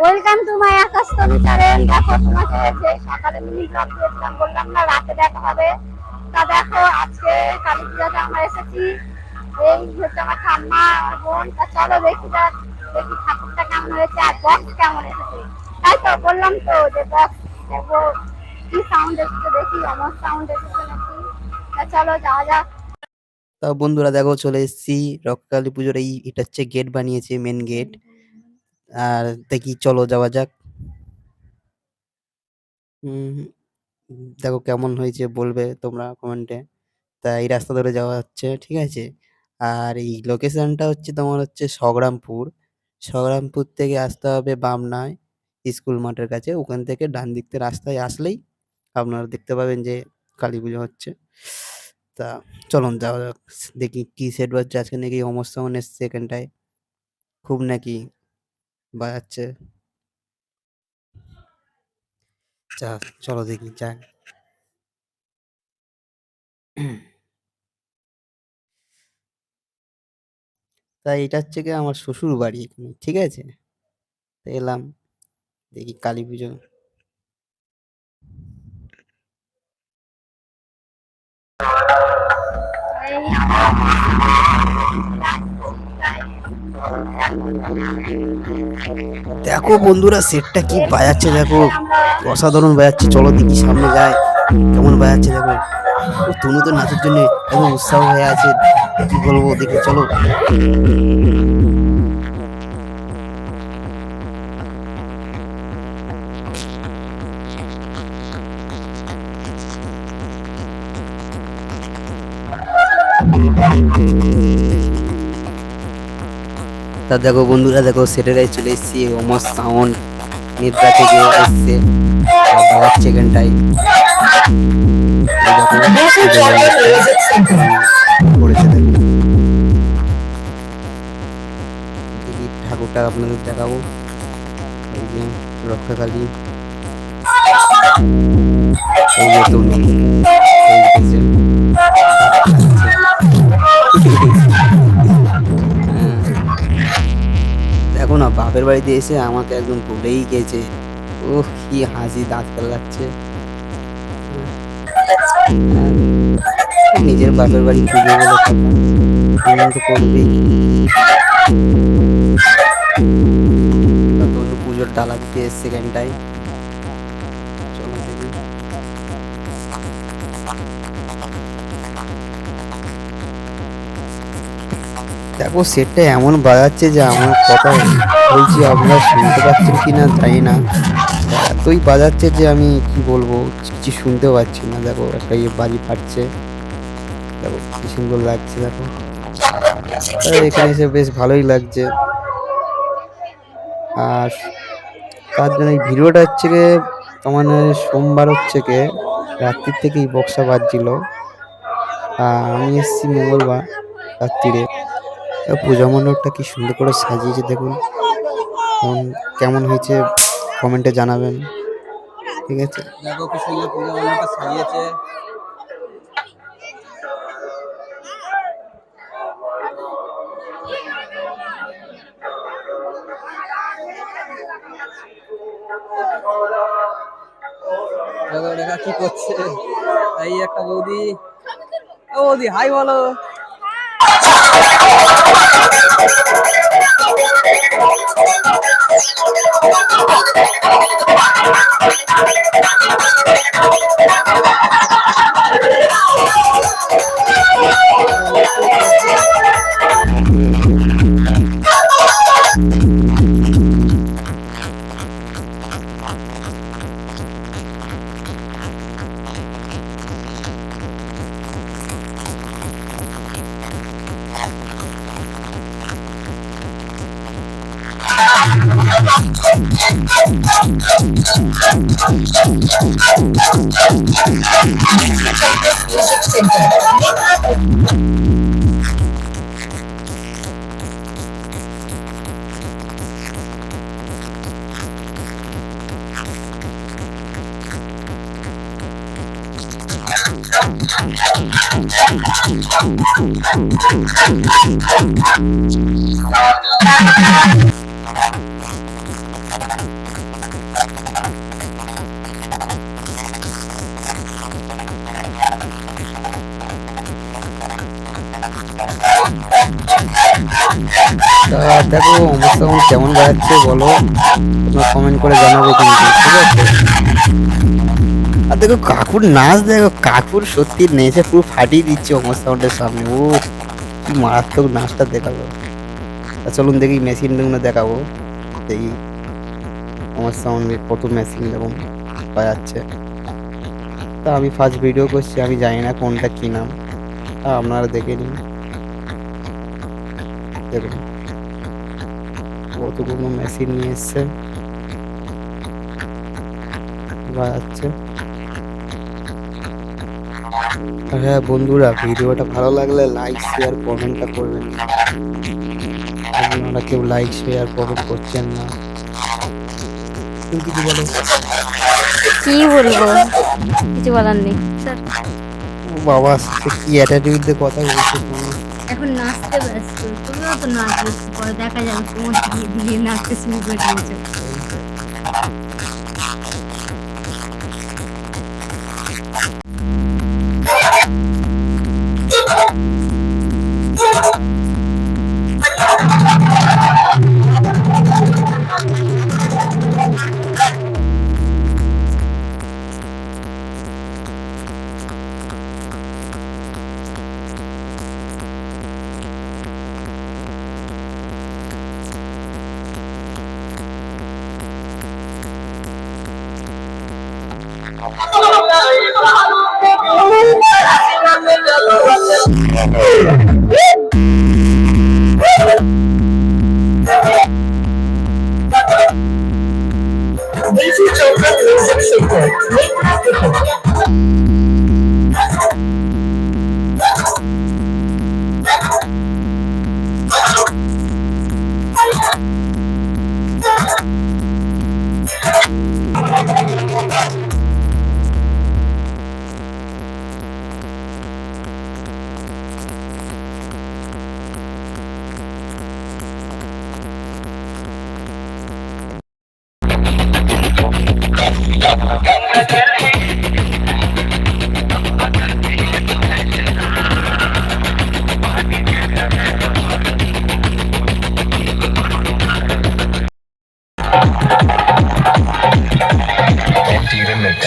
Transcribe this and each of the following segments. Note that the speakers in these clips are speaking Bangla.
Welcome to my Akashtali channel. দেখো তোমাকে যে সকালে মিনি ব্লগ দিয়েছিলাম, বললাম না রাতে দেখা হবে। তা দেখো আজকে কালী পূজাতে আমরা এসেছি। এই হচ্ছে আমার ঠাম্মা, আমার বোন। তা চলো দেখি দেখি ঠাকুরটা কেমন হয়েছে আর বক্স কেমন এসেছে। তাই তো বললাম তো যে বক্স দেখবো কি সাউন্ড এসেছে, দেখি আমার সাউন্ড এসেছে নাকি। তা চলো যাওয়া যাক। তা বন্ধুরা দেখো চলে এসেছি রক্ষাকালী পুজোর এটা হচ্ছে গেট বানিয়েছে মেন গেট। আর দেখি চলো যাওয়া যাক। উম, দেখো কেমন হয়েছে বলবে তোমরা কমেন্টে। তা এই রাস্তা ধরে যাওয়া হচ্ছে, ঠিক আছে। আর এই লোকেশনটা হচ্ছে তোমার হচ্ছে সংগ্রামপুর। সংগ্রামপুর থেকে আসতে হবে বামনায় স্কুল মাঠের কাছে। ওখান থেকে ডান দিক থেকে রাস্তায় আসলেই আপনারা দেখতে পাবেন যে কালী পুজো হচ্ছে। তা চলুন যাওয়া যাক। দেখি কি সেট বাজছে আজকে, নাকি অমর সাউন্ড এসছে এখানটায়, খুব নাকি বাজাচ্ছে। চা চলো দেখি যাক। তাই এটা হচ্ছে কি আমার শ্বশুর বাড়ি এখানে, ঠিক আছে। তো এলাম দেখি কালী পুজো। দেখো বন্ধুরা সেটটা কি বাজাচ্ছে, দেখো অসাধারণ বাজাচ্ছে। চলো দেখি সামনে যায় কেমন বাজাচ্ছে। দেখো ও তনু তো নাচের জন্য একদম উৎসাহ হয়ে আছে, কি বলবো দেখি চলো। তা দেখো বন্ধুরা দেখো সেটের গায়ে চলে এসেছি। অমর সাউন্ড নিদ্রা থেকে এসছে, বাজাচ্ছে এখানটায়। পড়েছে দেখো, দেখি ঠাকুরটা আপনাদের দেখাবো। এই যে রক্ষাকালী, এই যে তনু, এই যে দেখো না বাপের বাড়িতে এসে আমাকে একদম ভুলেই গেছে। ও কি হাসি, দাঁত লাগছে। নিজের বাপের বাড়ি পুজো বলে কথা, এমন তো করবেই। তনু পুজোর ডালা দিতে এসছে সেকেন্ডটাই। চলো দেখি। দেখো সেটটা এমন বাজাচ্ছে যে আমার কথা বলছি আপনারা শুনতে পাচ্ছেন কি না জানি না। এতই বাজাচ্ছে যে আমি কি বলবো, কিছু শুনতেও পাচ্ছি না। দেখো একটা বাজি ফাটছে, দেখো কি সুন্দর লাগছে। দেখো এখানে এসে বেশ ভালোই লাগছে। আর তার জন্য এই ভিডিওটা হচ্ছে গিয়ে তোমার সোমবার হচ্ছে গিয়ে রাত্রির থেকে এই বক্সটা বাজছিল। আমি এসেছি মঙ্গলবার রাত্রিরে। পূজা মণ্ডপটা কি সুন্দর করে সাজিয়েছে দেখুন। এখন কেমন হয়েছে কমেন্টে জানাবেন, ঠিক আছে। দেখো কি সুন্দর পূজা মণ্ডপটা সাজিয়েছে। দেখো দেখা কি করছে, এই একটা বৌদি। ও বৌদি হাই বলো। দেখো অবস্থা কেমন বাজাচ্ছে বলো, তোমরা কমেন্ট করে জানাবে কিন্তু, ঠিক আছে? আর দেখো কাকুর নাচ, দেখো কাকুর সত্যি নেচে পুরো ফাটিয়ে দিচ্ছে অমর সাউন্ডের সামনে। ও কি মারাত্মক নাচটা দেখালো। তা চলুন দেখি মেশিনগুলো দেখাবো, দেখি অমর সাউন্ডের কত মেশিন দেখুন বাজাচ্ছে। তা আমি ফার্স্ট ভিডিও করছি, আমি জানি না কোনটা কি নাম, তা আপনারা দেখে নিন। দেখুন কতগুলো মেশিন নিয়ে এসছে, বাজাচ্ছে। আর হ্যাঁ বন্ধুরা, ভিডিওটা ভালো লাগলে লাইক শেয়ার কমেন্টটা করবেন। আপনারা কেউ লাইক শেয়ার কমেন্ট করছেন না, তুমি কিছু বলো। কি বলবো, কিছু বলার নেই। ও বাবা, সে কি অ্যাটিটিউড দিয়ে কথা বলছো তুমি। এখন নাচতে ব্যস্ত, তুমিও তো নাচবে, পরে দেখা যাবে তোমার ধীরে ধীরে নাচতে শুরু করে দিয়েছো।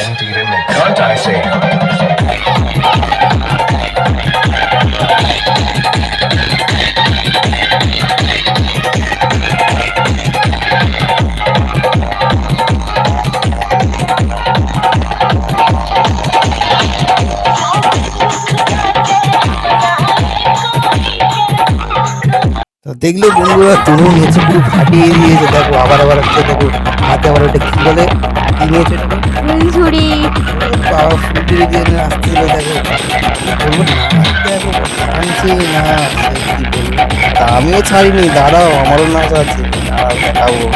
Empty remit, can't I say? তো দেখলে বন্ধুরা, তরুণ হচ্ছে পুরো ফাটিয়ে দিয়েছে। দেখো আবার আবার হচ্ছে, দেখো হাতে আবার ওটা কি বলে, কি নিয়েছে ওটা? ফুলঝুরি। বাবা ফুলঝুরি দিয়ে আসছিল। দেখো বলবো না, দেখো টানছে না, কি বলবো। তা আমিও ছাড়িনি, দাঁড়াও আমারও নাচ আছে, দাঁড়াও দেখাবো।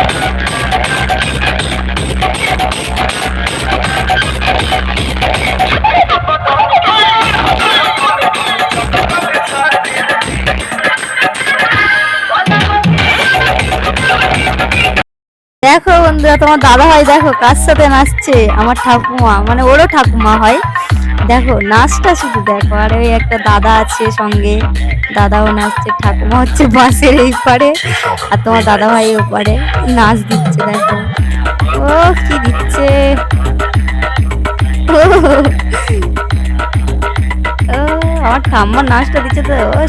দেখো বন্ধুরা, তোমার দাদা ভাই দেখো কার সাথে নাচছে, আমার ঠাকুমা, মানে ওরও ঠাকুমা হয়। দেখো নাচটা শুধু দেখো, আর ওই একটা দাদা আছে সঙ্গে, দাদাও নাচছে, ঠাকুমা হচ্ছে বাঁশের এই পারে, আর তোমার দাদা ভাই ও পারে নাচ দিচ্ছে। দেখো ও কি দিচ্ছে, ও আমার ঠাম্মা নাচটা দিচ্ছে, তো ও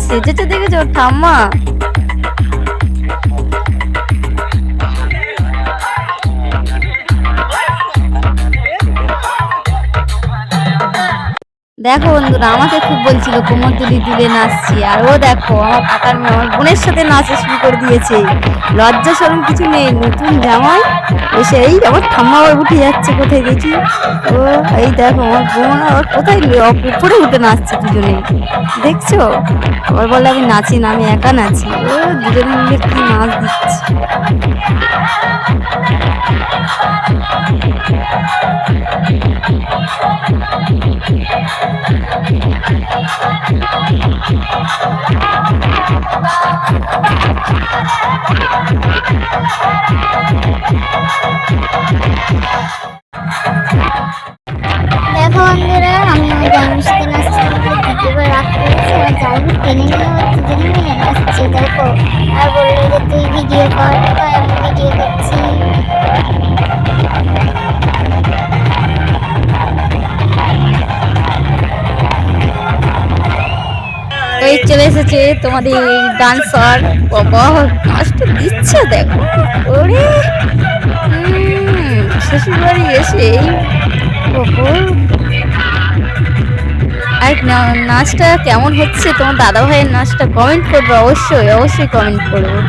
সেজেছে, দেখেছো ওর ঠাম্মা। দেখো বন্ধুরা, আমাকে খুব বলছিল কোমর তুলি তুলে নাচছি, আর ও দেখো আমার কাকার মেয়ে আমার বোনের সাথে নাচা শুরু করে দিয়েছে। লজ্জা শরম কিছু নেই, নতুন জামাই এসে এই আমার ঠাম্মা আবার উঠে যাচ্ছে কোথায় দেখি। ও এই দেখো আমার বোন আবার কোথায় উপরে উঠে নাচছে দুজনে, দেখছো? আবার বলে আমি নাচি না, আমি একা নাচি। ও দুজনে মিলে কি নাচ দিচ্ছে। দেখো বন্ধুরা, আমি আমার জামাইয়ের সাথে নাচছিলাম বলে দ্বিতীয়বার রাগ করেছি। আমার জামাই টেনে নিয়ে আমার দুজনে মিলে নাচছে। দেখো আর বললো যে ভিডিও কর, তাই আমি ভিডিও করছি। এই চলে এসেছে তোমাদের ডান্সার। বাবা নাচটা দিচ্ছে দেখো। ওরে শ্বশুর বাড়ি এসে বাবা। আর নাচটা কেমন হচ্ছে তোমার দাদা ভাইয়ের নাচটা কমেন্ট করবে, অবশ্যই অবশ্যই কমেন্ট করবে।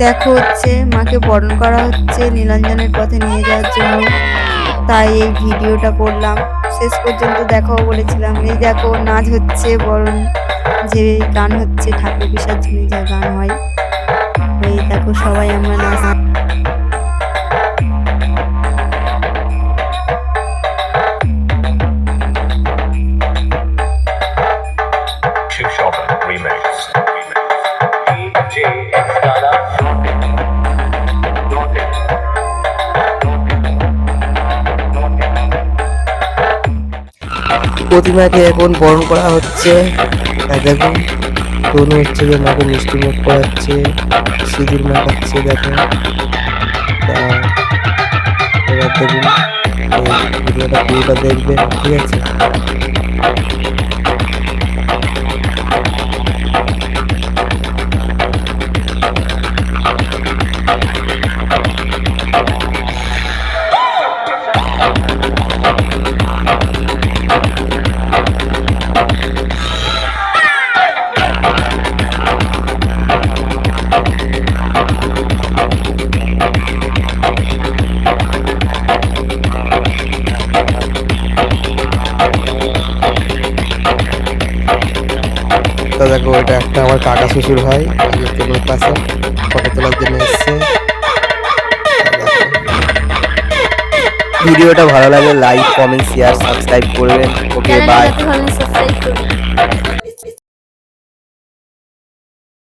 দেখো হচ্ছে মাকে বরণ করা হচ্ছে নীলাঞ্জনের পথে নিয়ে যাওয়ার জন্য, তাই এই ভিডিওটা করলাম। শেষ পর্যন্ত দেখাও বলেছিলাম। এই দেখো নাচ হচ্ছে, বরণ যে গান হচ্ছে ঠাকুর বিসর্জনে যা গান হয়, এই দেখো সবাই আমরা নাচ। Shoe Shopper Remix. প্রতিমাকে এখন বরণ করা হচ্ছে। দেখুন তনু হচ্ছে যে মাকে মিষ্টি মুখ করাচ্ছে, সিঁদুর মাখাচ্ছে। দেখো এবার দেখুন ভিডিওটা পুরোটা দেখবেন, ঠিক আছে? তো দেখো এটা একটা আমার কাকা শ্বশুর হয়, তোমার পাশে ফটো তোলার জন্য এসছে। ভিডিওটা ভালো লাগলে লাইক, কমেন্ট, শেয়ার, সাবস্ক্রাইব করবেন। Okay bye.